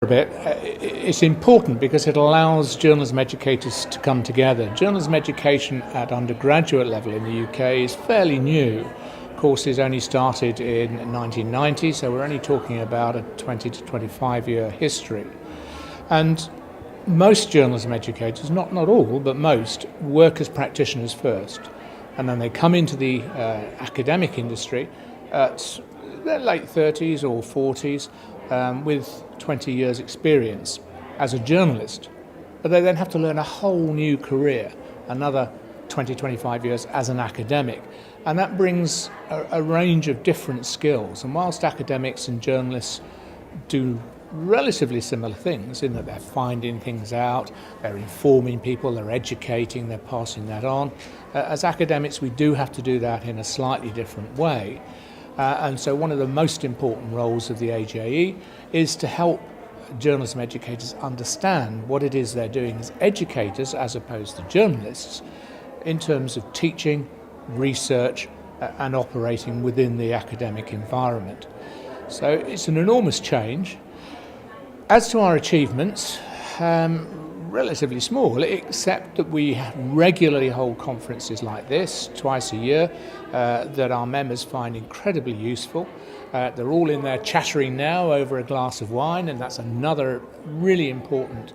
A bit. It's important because it allows journalism educators to come together. Journalism education at undergraduate level in the UK is fairly new. Courses only started in 1990, so we're only talking about a 20 to 25 year history. And most journalism educators, not all, but most, work as practitioners first. And then they come into the academic industry at their late 30s or 40s with 20 years experience as a journalist. But they then have to learn a whole new career, another 20, 25 years as an academic. And that brings a range of different skills. And whilst academics and journalists do relatively similar things in that they're finding things out, they're informing people, they're educating, they're passing that on, as academics we do have to do that in a slightly different way. And so one of the most important roles of the AJE is to help journalism educators understand what it is they're doing as educators as opposed to journalists in terms of teaching, research and operating within the academic environment. So it's an enormous change. As to our achievements, relatively small, except that we regularly hold conferences like this twice a year that our members find incredibly useful. They're all in there chattering now over a glass of wine, and that's another really important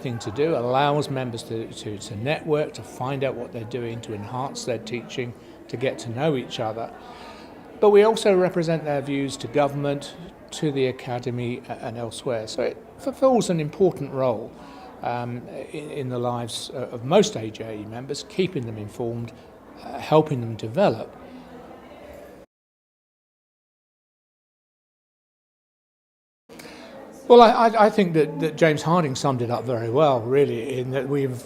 thing to do. It allows members to network, to find out what they're doing, to enhance their teaching, to get to know each other. But we also represent their views to government, to the academy and elsewhere. So it fulfills an important role in the lives of most AJE members, keeping them informed, helping them develop. Well, I think that James Harding summed it up very well, really, in that we've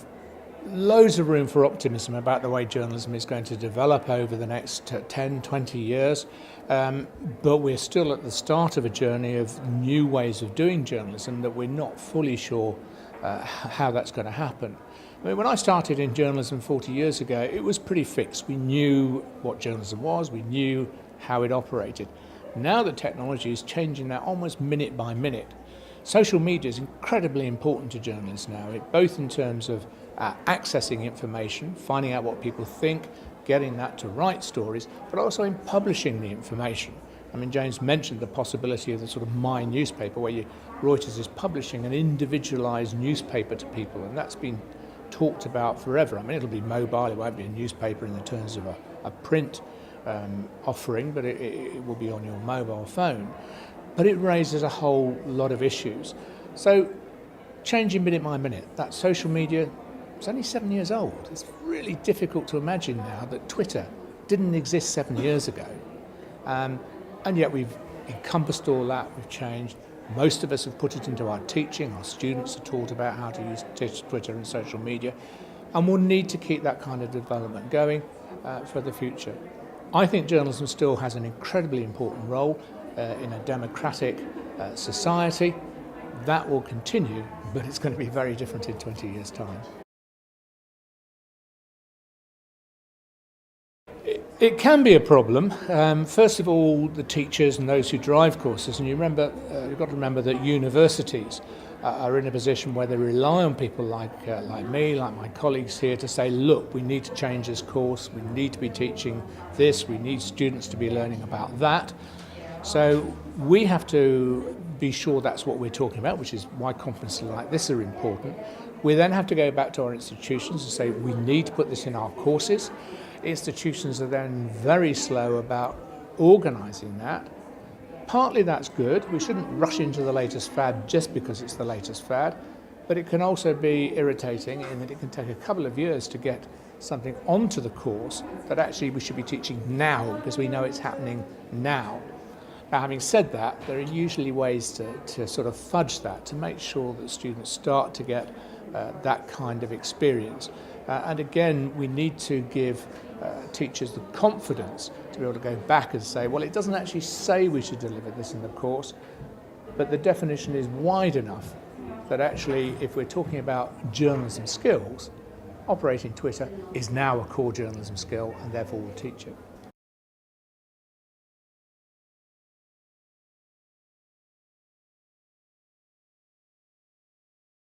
loads of room for optimism about the way journalism is going to develop over the next 10, 20 years. But we're still at the start of a journey of new ways of doing journalism that we're not fully sure how that's going to happen. I mean, when I started in journalism 40 years ago, it was pretty fixed. We knew what journalism was, we knew how it operated. Now the technology is changing that almost minute by minute. Social media is incredibly important to journalists now, both in terms of accessing information, finding out what people think, getting that to write stories, but also in publishing the information. I mean, James mentioned the possibility of the sort of My newspaper, where Reuters is publishing an individualised newspaper to people, and that's been talked about forever. I mean, it'll be mobile, it won't be a newspaper in the terms of a print offering, but it will be on your mobile phone. But it raises a whole lot of issues. So, changing minute by minute, that social media, it's only 7 years old. It's really difficult to imagine now that Twitter didn't exist 7 years ago. And yet we've encompassed all that, we've changed. Most of us have put it into our teaching. Our students are taught about how to use Twitter and social media. And we'll need to keep that kind of development going for the future. I think journalism still has an incredibly important role in a democratic society. That will continue, but it's going to be very different in 20 years' time. It can be a problem. First of all, the teachers and those who drive courses, and you've got to remember that universities are in a position where they rely on people like me, like my colleagues here, to say, look, we need to change this course, we need to be teaching this, we need students to be learning about that. So we have to be sure that's what we're talking about, which is why conferences like this are important. We then have to go back to our institutions and say, we need to put this in our courses. Institutions are then very slow about organising that. Partly that's good. We shouldn't rush into the latest fad just because it's the latest fad, but it can also be irritating in that it can take a couple of years to get something onto the course that actually we should be teaching now because we know it's happening now. Now, having said that, there are usually ways to sort of fudge that, to make sure that students start to get that kind of experience. And again, we need to give teachers the confidence to be able to go back and say, well, it doesn't actually say we should deliver this in the course, but the definition is wide enough that actually, if we're talking about journalism skills, operating Twitter is now a core journalism skill, and therefore we'll teach it.